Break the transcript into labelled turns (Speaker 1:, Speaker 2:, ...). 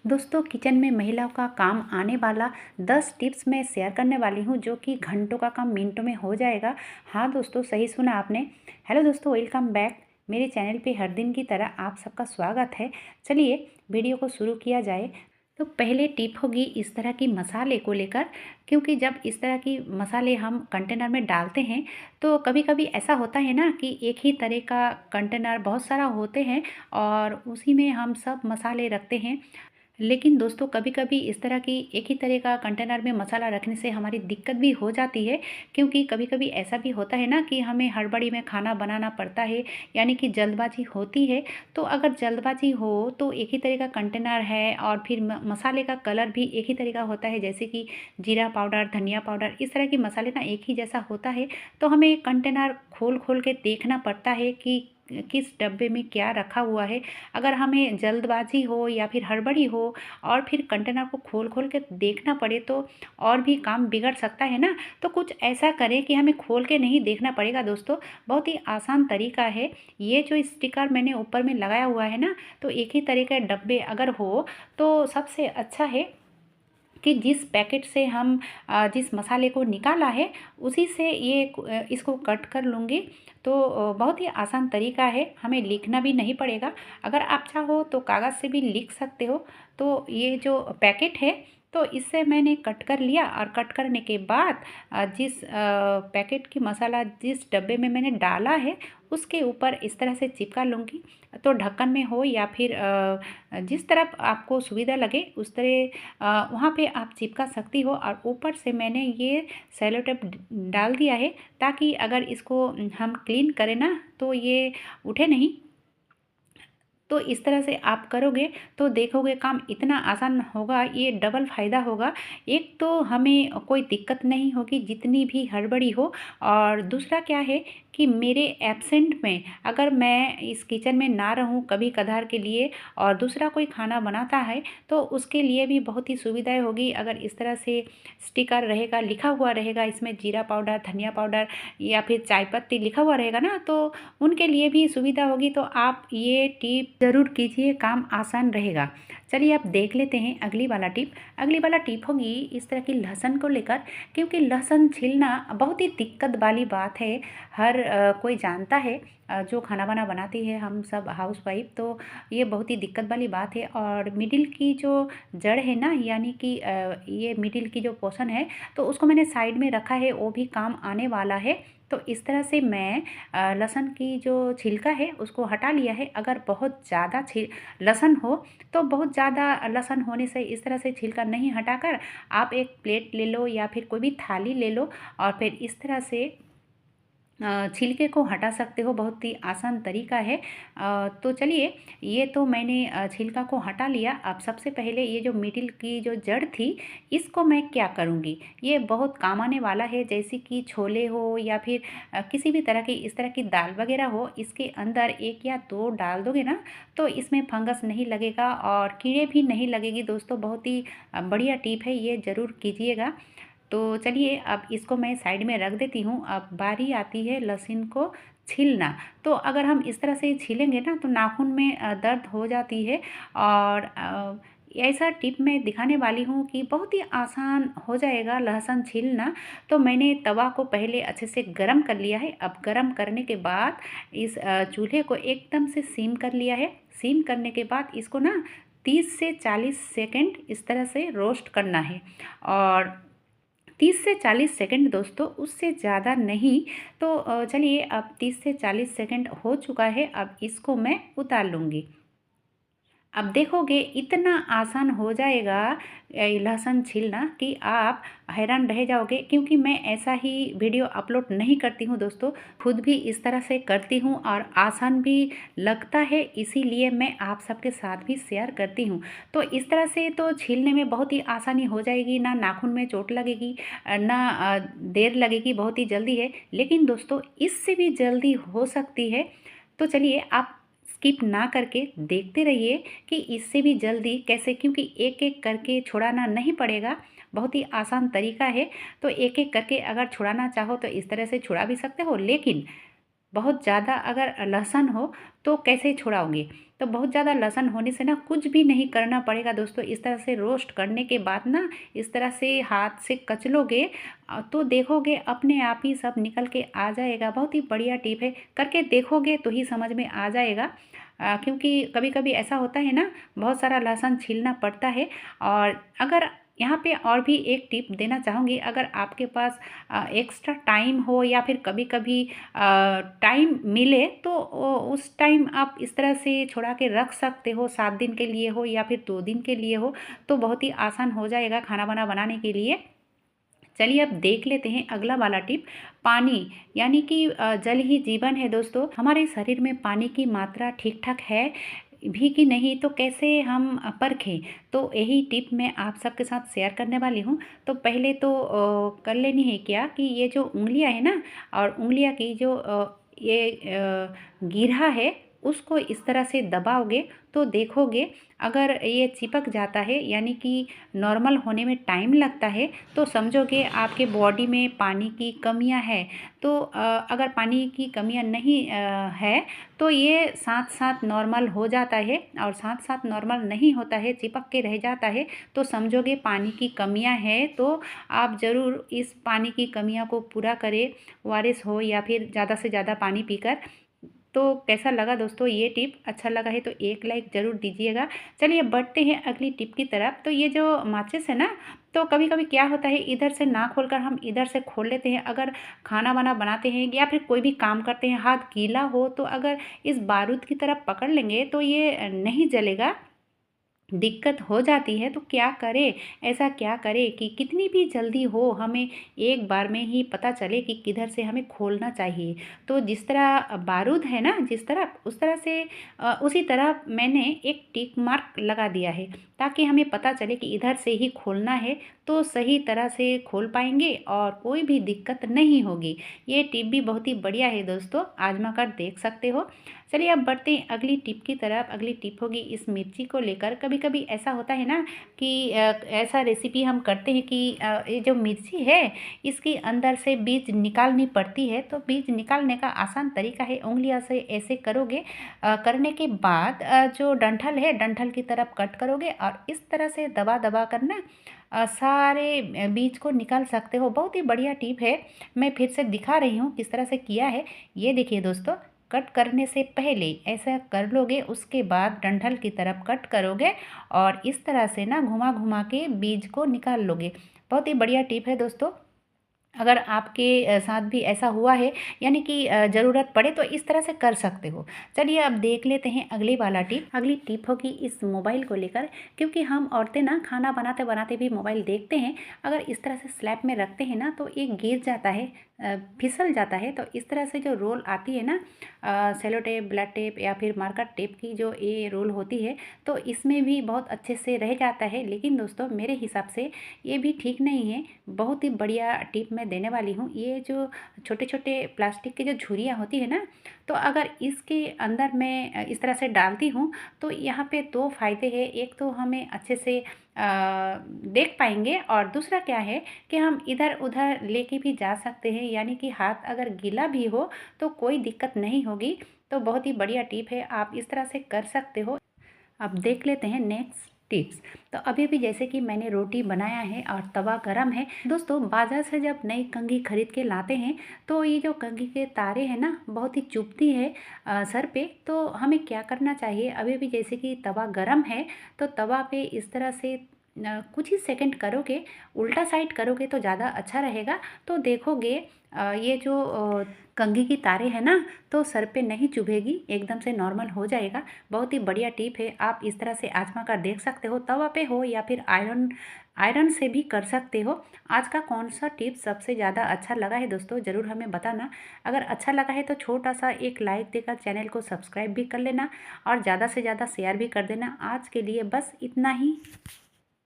Speaker 1: दोस्तों किचन में महिलाओं का काम आने वाला 10 टिप्स मैं शेयर करने वाली हूँ जो कि घंटों का काम मिनटों में हो जाएगा। हाँ दोस्तों, सही सुना आपने। हेलो दोस्तों, वेलकम बैक। मेरे चैनल पे हर दिन की तरह आप सबका स्वागत है। चलिए वीडियो को शुरू किया जाए। तो पहले टिप होगी इस तरह की मसाले को लेकर, क्योंकि जब इस तरह की मसाले हम कंटेनर में डालते हैं तो कभी कभी ऐसा होता है ना कि एक ही तरह का कंटेनर बहुत सारा होते हैं और उसी में हम सब मसाले रखते हैं। लेकिन दोस्तों कभी कभी इस तरह की एक ही तरह का कंटेनर में मसाला रखने से हमारी दिक्कत भी हो जाती है, क्योंकि कभी कभी ऐसा भी होता है ना कि हमें हड़बड़ी में खाना बनाना पड़ता है, यानी कि जल्दबाजी होती है। तो अगर जल्दबाजी हो तो एक ही तरह का कंटेनर है और फिर मसाले का कलर भी एक ही तरह का होता है, जैसे कि जीरा पाउडर, धनिया पाउडर, इस तरह के मसाले ना एक ही जैसा होता है। तो हमें कंटेनर खोल खोल के देखना पड़ता है कि किस डब्बे में क्या रखा हुआ है। अगर हमें जल्दबाजी हो या फिर हड़बड़ी हो और फिर कंटेनर को खोल खोल के देखना पड़े तो और भी काम बिगड़ सकता है ना। तो कुछ ऐसा करें कि हमें खोल के नहीं देखना पड़ेगा दोस्तों। बहुत ही आसान तरीका है। ये जो स्टिकर मैंने ऊपर में लगाया हुआ है ना, तो एक ही तरह के डब्बे अगर हो तो सबसे अच्छा है कि जिस पैकेट से हम जिस मसाले को निकाला है उसी से इसको कट कर लूँगी। तो बहुत ही आसान तरीका है, हमें लिखना भी नहीं पड़ेगा। अगर आप चाहो तो कागज़ से भी लिख सकते हो। तो ये जो पैकेट है तो इससे मैंने कट कर लिया और कट करने के बाद जिस पैकेट की मसाला जिस डब्बे में मैंने डाला है उसके ऊपर इस तरह से चिपका लूँगी। तो ढक्कन में हो या फिर जिस तरफ आपको सुविधा लगे उस तरह वहाँ पे आप चिपका सकती हो। और ऊपर से मैंने ये सेलो टेप डाल दिया है ताकि अगर इसको हम क्लीन करें ना तो ये उठे नहीं। तो इस तरह से आप करोगे तो देखोगे काम इतना आसान होगा, ये डबल फ़ायदा होगा। एक तो हमें कोई दिक्कत नहीं होगी जितनी भी हड़बड़ी हो, और दूसरा क्या है कि मेरे एब्सेंट में अगर मैं इस किचन में ना रहूं कभी कभार के लिए और दूसरा कोई खाना बनाता है तो उसके लिए भी बहुत ही सुविधाएं होगी। अगर इस तरह से स्टिकर रहेगा, लिखा हुआ रहेगा इसमें जीरा पाउडर, धनिया पाउडर या फिर चाय पत्ती लिखा हुआ रहेगा ना, तो उनके लिए भी सुविधा होगी। तो आप ये टिप ज़रूर कीजिए, काम आसान रहेगा। चलिए आप देख लेते हैं अगली वाला टिप। अगली वाला टिप होगी इस तरह की लहसुन को लेकर, क्योंकि लहसुन छीलना बहुत ही दिक्कत वाली बात है। हर कोई जानता है, जो खाना वाना बनाती है हम सब हाउस वाइफ, तो ये बहुत ही दिक्कत वाली बात है। और मिडिल की जो जड़ है ना, यानी कि ये मिडिल की जो पोर्शन है तो उसको मैंने साइड में रखा है, वो भी काम आने वाला है। तो इस तरह से मैं लहसुन की जो छिलका है उसको हटा लिया है। अगर बहुत ज़्यादा लहसुन हो तो बहुत ज़्यादा लहसुन होने से इस तरह से छिलका नहीं हटाकर आप एक प्लेट ले लो या फिर कोई भी थाली ले लो और फिर इस तरह से छिलके को हटा सकते हो। बहुत ही आसान तरीका है। तो चलिए, ये तो मैंने छिलका को हटा लिया। अब सबसे पहले ये जो मिडिल की जो जड़ थी इसको मैं क्या करूँगी, ये बहुत काम आने वाला है। जैसे कि छोले हो या फिर किसी भी तरह की इस तरह की दाल वगैरह हो, इसके अंदर एक या दो डाल दोगे ना तो इसमें फंगस नहीं लगेगा और कीड़े भी नहीं लगेगी। दोस्तों बहुत ही बढ़िया टिप है, ये ज़रूर कीजिएगा। तो चलिए अब इसको मैं साइड में रख देती हूँ। अब बारी आती है लहसुन को छीलना। तो अगर हम इस तरह से छीलेंगे ना तो नाखून में दर्द हो जाती है। और ऐसा टिप मैं दिखाने वाली हूँ कि बहुत ही आसान हो जाएगा लहसुन छीलना। तो मैंने तवा को पहले अच्छे से गरम कर लिया है। अब गरम करने के बाद इस चूल्हे को एकदम से सीम कर लिया है। सीम करने के बाद इसको ना 30 से 40 सेकंड इस तरह से रोस्ट करना है। और 30 से 40 सेकंड दोस्तों, उससे ज़्यादा नहीं। तो चलिए अब 30 से 40 सेकंड हो चुका है। अब इसको मैं उतार लूँगी। अब देखोगे इतना आसान हो जाएगा लहसुन छीलना कि आप हैरान रह जाओगे, क्योंकि मैं ऐसा ही वीडियो अपलोड नहीं करती हूँ दोस्तों, खुद भी इस तरह से करती हूँ और आसान भी लगता है, इसीलिए मैं आप सबके साथ भी शेयर करती हूँ। तो इस तरह से तो छीलने में बहुत ही आसानी हो जाएगी, ना नाखून में चोट लगेगी, ना देर लगेगी, बहुत ही जल्दी है। लेकिन दोस्तों इससे भी जल्दी हो सकती है। तो चलिए आप स्किप ना करके देखते रहिए कि इससे भी जल्दी कैसे, क्योंकि एक एक करके छुड़ाना नहीं पड़ेगा, बहुत ही आसान तरीका है। तो एक एक करके अगर छुड़ाना चाहो तो इस तरह से छुड़ा भी सकते हो, लेकिन बहुत ज़्यादा अगर लहसुन हो तो कैसे छुड़ाओगे। तो बहुत ज़्यादा लहसुन होने से ना कुछ भी नहीं करना पड़ेगा दोस्तों। इस तरह से रोस्ट करने के बाद ना इस तरह से हाथ से कचलोगे तो देखोगे अपने आप ही सब निकल के आ जाएगा। बहुत ही बढ़िया टिप है, करके देखोगे तो ही समझ में आ जाएगा। क्योंकि कभी कभी ऐसा होता है ना, बहुत सारा लहसुन छीलना पड़ता है। और अगर यहाँ पे और भी एक टिप देना चाहूँगी, अगर आपके पास एक्स्ट्रा टाइम हो या फिर कभी कभी टाइम मिले तो उस टाइम आप इस तरह से छुड़ा के रख सकते हो। 7 दिन के लिए हो या फिर 2 दिन के लिए हो तो बहुत ही आसान हो जाएगा खाना वाना बनाने के लिए। चलिए अब देख लेते हैं अगला वाला टिप। पानी, यानी कि जल ही जीवन है दोस्तों। हमारे शरीर में पानी की मात्रा ठीक ठाक है भी कि नहीं, तो कैसे हम परखें। तो यही टिप मैं आप सबके साथ शेयर करने वाली हूँ। तो पहले तो कर लेनी है क्या कि ये जो उंगलियां है ना, और उंगलियां की जो गिरहा है उसको इस तरह से दबाओगे तो देखोगे अगर ये चिपक जाता है, यानी कि नॉर्मल होने में टाइम लगता है, तो समझोगे आपके बॉडी में पानी की कमियां है। तो अगर पानी की कमियां नहीं है तो ये साथ साथ नॉर्मल हो जाता है, और साथ साथ नॉर्मल नहीं होता है, चिपक के रह जाता है, तो समझोगे पानी की कमियां है। तो आप ज़रूर इस पानी की कमियां को पूरा करें, ओआरएस हो या फिर ज़्यादा से ज़्यादा पानी पीकर। तो कैसा लगा दोस्तों ये टिप? अच्छा लगा है तो एक लाइक ज़रूर दीजिएगा। चलिए बढ़ते हैं अगली टिप की तरफ। तो ये जो माचिस है ना, तो कभी कभी क्या होता है, इधर से ना खोलकर हम इधर से खोल लेते हैं। अगर खाना वाना बनाते हैं या फिर कोई भी काम करते हैं, हाथ गीला हो, तो अगर इस बारूद की तरफ पकड़ लेंगे तो ये नहीं जलेगा, दिक्कत हो जाती है। तो क्या करें, ऐसा क्या करें कि कितनी भी जल्दी हो हमें एक बार में ही पता चले कि किधर से हमें खोलना चाहिए। तो जिस तरह बारूद है ना जिस तरफ, उस तरह से उसी तरह मैंने एक टिक मार्क लगा दिया है, ताकि हमें पता चले कि इधर से ही खोलना है। तो सही तरह से खोल पाएंगे और कोई भी दिक्कत नहीं होगी। ये टिप भी बहुत ही बढ़िया है दोस्तों, आजमा कर देख सकते हो। चलिए अब बढ़ते हैं अगली टिप की तरफ। अगली टिप होगी इस मिर्ची को लेकर। कभी कभी ऐसा होता है ना कि ऐसा रेसिपी हम करते हैं कि ये जो मिर्ची है इसके अंदर से बीज निकालनी पड़ती है। तो बीज निकालने का आसान तरीका है, उंगलियां से ऐसे करोगे, करने के बाद जो डंठल है डंठल की तरफ कट करोगे और इस तरह से दबा दबा कर ना सारे बीज को निकाल सकते हो। बहुत ही बढ़िया टिप है, मैं फिर से दिखा रही हूँ किस तरह से किया है। ये देखिए दोस्तों, कट करने से पहले ऐसा कर लोगे, उसके बाद डंठल की तरफ कट करोगे और इस तरह से ना घुमा घुमा के बीज को निकाल लोगे। बहुत ही बढ़िया टिप है दोस्तों। अगर आपके साथ भी ऐसा हुआ है, यानी कि ज़रूरत पड़े, तो इस तरह से कर सकते हो। चलिए अब देख लेते हैं अगली वाला टिप। अगली टिप होगी इस मोबाइल को लेकर, क्योंकि हम औरतें ना खाना बनाते बनाते भी मोबाइल देखते हैं। अगर इस तरह से स्लैब में रखते हैं ना तो ये गिर जाता है, फिसल जाता है। तो इस तरह से जो रोल आती है ना, सेलो टेप, ब्लैक टेप या फिर मार्कर टेप की जो ये रोल होती है, तो इसमें भी बहुत अच्छे से रह जाता है। लेकिन दोस्तों मेरे हिसाब से ये भी ठीक नहीं है। बहुत ही बढ़िया टिप मैं देने वाली हूँ। ये जो छोटे छोटे प्लास्टिक की जो झुर्रियाँ होती है ना, तो अगर इसके अंदर मैं इस तरह से डालती हूँ तो यहाँ पे दो फायदे हैं। एक तो हमें अच्छे से देख पाएंगे, और दूसरा क्या है कि हम इधर उधर लेके भी जा सकते हैं, यानी कि हाथ अगर गीला भी हो तो कोई दिक्कत नहीं होगी। तो बहुत ही बढ़िया टिप है, आप इस तरह से कर सकते हो। अब देख लेते हैं नेक्स्ट टिप्स। तो अभी भी जैसे कि मैंने रोटी बनाया है और तवा गरम है दोस्तों। बाजार से जब नई कंघी खरीद के लाते हैं तो ये जो कंघी के तारे हैं ना, बहुत ही चुभती है सर पे। तो हमें क्या करना चाहिए, अभी भी जैसे कि तवा गरम है तो तवा पे इस तरह से कुछ ही सेकंड करोगे, उल्टा साइड करोगे तो ज़्यादा अच्छा रहेगा। तो देखोगे ये जो कंघी की तारे हैं ना, तो सर पे नहीं चुभेगी, एकदम से नॉर्मल हो जाएगा। बहुत ही बढ़िया टिप है, आप इस तरह से आजमा कर देख सकते हो। तवा पे हो या फिर आयरन से भी कर सकते हो। आज का कौन सा टिप सबसे ज़्यादा अच्छा लगा है दोस्तों, ज़रूर हमें बताना। अगर अच्छा लगा है तो छोटा सा एक लाइक देकर चैनल को सब्सक्राइब भी कर लेना और ज़्यादा से ज़्यादा शेयर भी कर देना। आज के लिए बस इतना ही।